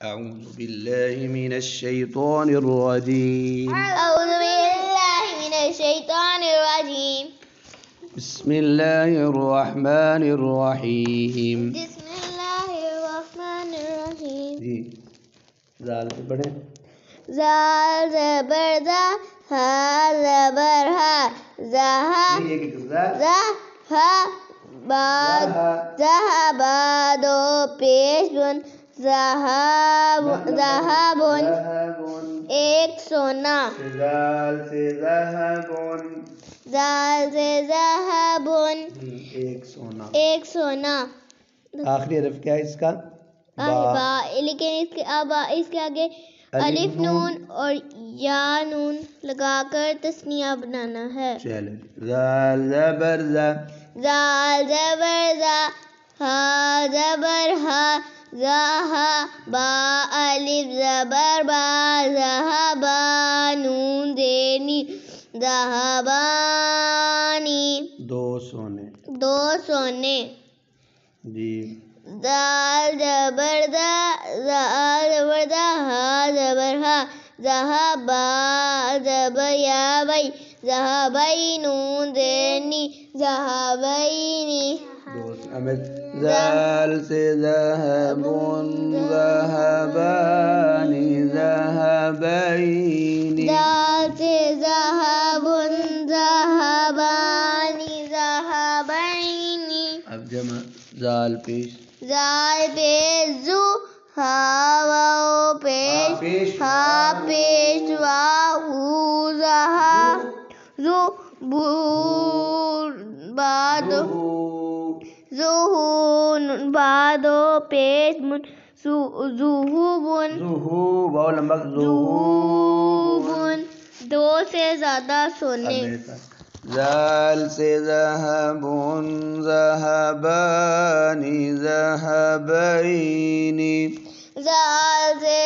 أعوذ بالله من الشيطان الرجيم. أعوذ بالله من الشيطان الرجيم. بسم الله الرحمن الرحيم. بسم الله الرحمن الرحيم. جی زال سے پڑھیں. زال زبر زا ہا زبر ہا زہا زا ہا با ذہبا دو پیش بن ذہبن ایک سونا. زال سے ذہبن. زال سے ذہبن ایک سونا. آخری حرف کیا ہے اس کا؟ با. لیکن اس کے آگے الف نون اور یا نون لگا کر تثنیہ بنانا ہے. چلو زال زبر زا. زال زبر زا ہا زبر ہا زہا با الف زبر با ذہبا نون زینی ذہبانی دو سونے. جی زال زبر زا زال زبر زا ہا زبر ہا ذہبا زبر یا بئی ذہبئی نون زینی ذہبینی. زال سے ذہبن ذہبانی ذہبینی. زال سے ذہبن ذہبانی ذہبینی. اب جمع زال پیش. زال پیش زو ہا واو پیش ہا پیش واو زہا زو بور بادو زہون بادو پیش من زہوبن واو لمبا زہوبن دو سے زیادہ سونے. زال سے ذہبن ذہبانی ذہبینی. زال سے